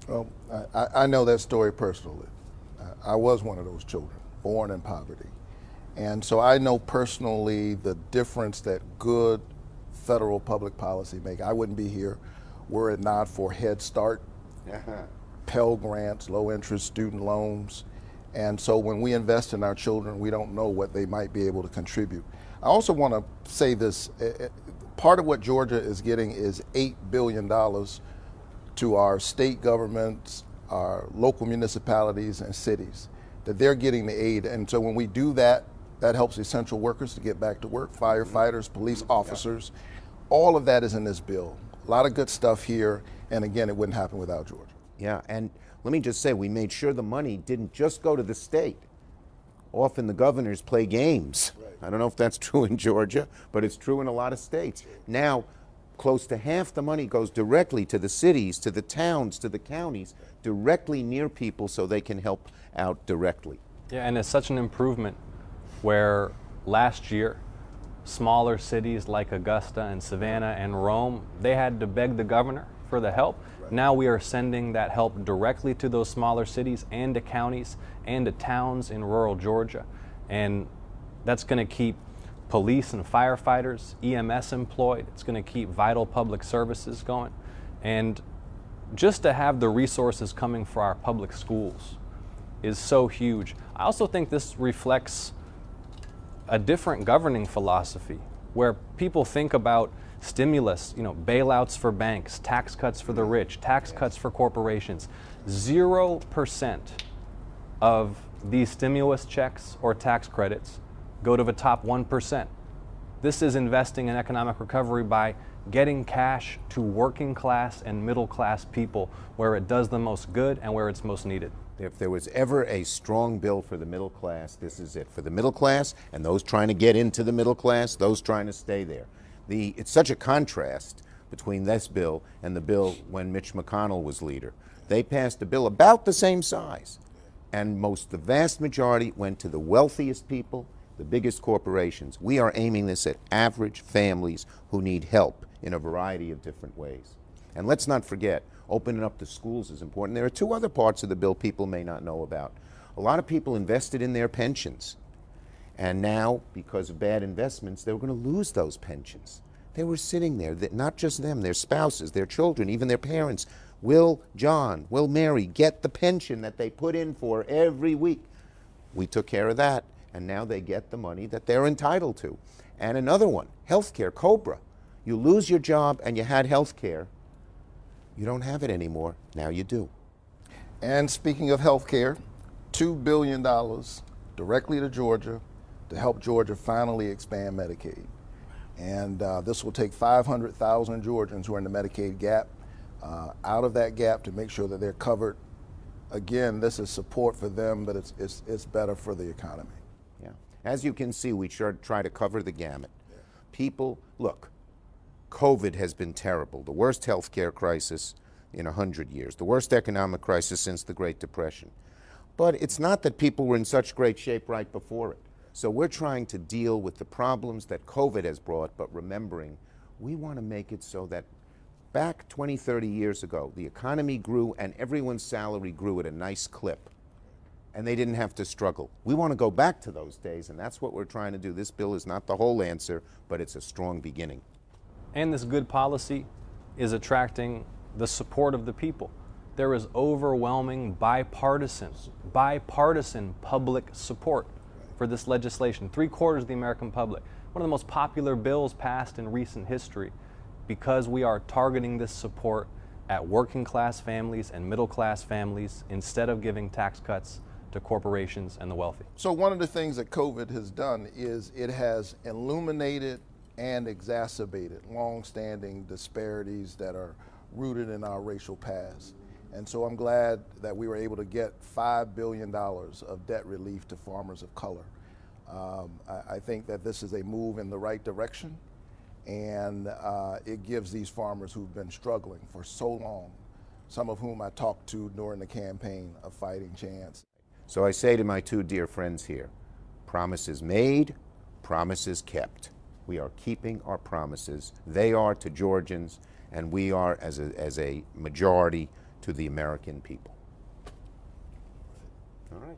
Well, I know that story personally. I was one of those children born in poverty. And so I know personally the difference that good federal public policy make. I wouldn't be here were it not for Head Start, Pell Grants, low interest student loans. And so when we invest in our children, we don't know what they might be able to contribute. I also want to say this, part of what Georgia is getting is $8 billion to our state governments, our local municipalities and cities, that they're getting the aid. And so when we do that, that helps essential workers to get back to work, firefighters, police officers. All of that is in this bill. A lot of good stuff here. And again, it wouldn't happen without Georgia. Yeah, and let me just say, we made sure the money didn't just go to the state. Often the governors play games. Right. I don't know if that's true in Georgia, but it's true in a lot of states. Now, close to half the money goes directly to the cities, to the towns, to the counties, directly near people so they can help out directly. Yeah, and it's such an improvement where last year, smaller cities like Augusta and Savannah and Rome, they had to beg the governor for the help. Right. Now we are sending that help directly to those smaller cities and to counties and to towns in rural Georgia. And that's going to keep police and firefighters, EMS employed. It's going to keep vital public services going. And just to have the resources coming for our public schools is so huge. I also think this reflects a different governing philosophy where people think about stimulus, bailouts for banks, tax cuts for the rich, tax cuts for corporations. 0% of these stimulus checks or tax credits go to the top 1%. This is investing in economic recovery by getting cash to working class and middle class people where it does the most good and where it's most needed. If there was ever a strong bill for the middle class, this is it. For the middle class and those trying to get into the middle class, those trying to stay there. It's such a contrast between this bill and the bill when Mitch McConnell was leader. They passed a bill about the same size, and the vast majority went to the wealthiest people, the biggest corporations. We are aiming this at average families who need help in a variety of different ways. And let's not forget, opening up the schools is important. There are two other parts of the bill people may not know about. A lot of people invested in their pensions. And now, because of bad investments, they were going to lose those pensions. They were sitting there, not just them, their spouses, their children, even their parents. Will John, will Mary get the pension that they put in for every week? We took care of that, and now they get the money that they're entitled to. And another one, health care, COBRA. You lose your job and you had health care. You don't have it anymore. Now you do. And speaking of health care, $2 billion directly to Georgia to help Georgia finally expand Medicaid. And this will take 500,000 Georgians who are in the Medicaid gap out of that gap to make sure that they're covered. Again, this is support for them, but it's better for the economy. Yeah. As you can see, we try to cover the gamut. Yeah. People, look, COVID has been terrible, the worst health care crisis in 100 years, the worst economic crisis since the Great Depression. But it's not that people were in such great shape right before it. So we're trying to deal with the problems that COVID has brought, but remembering we want to make it so that back 20, 30 years ago, the economy grew and everyone's salary grew at a nice clip. And they didn't have to struggle. We want to go back to those days, and that's what we're trying to do. This bill is not the whole answer, but it's a strong beginning. And this good policy is attracting the support of the people. There is overwhelming bipartisan public support for this legislation. 3/4 of the American public. One of the most popular bills passed in recent history because we are targeting this support at working class families and middle class families instead of giving tax cuts to corporations and the wealthy. So one of the things that COVID has done is it has illuminated and exacerbated long-standing disparities that are rooted in our racial past. And so I'm glad that we were able to get $5 billion of debt relief to farmers of color. I think that this is a move in the right direction, and it gives these farmers who've been struggling for so long, some of whom I talked to during the campaign, a fighting chance. So I say to my two dear friends here, promises made, promises kept. We are keeping our promises. They are to Georgians, and we are, as a majority, to the American people. All right.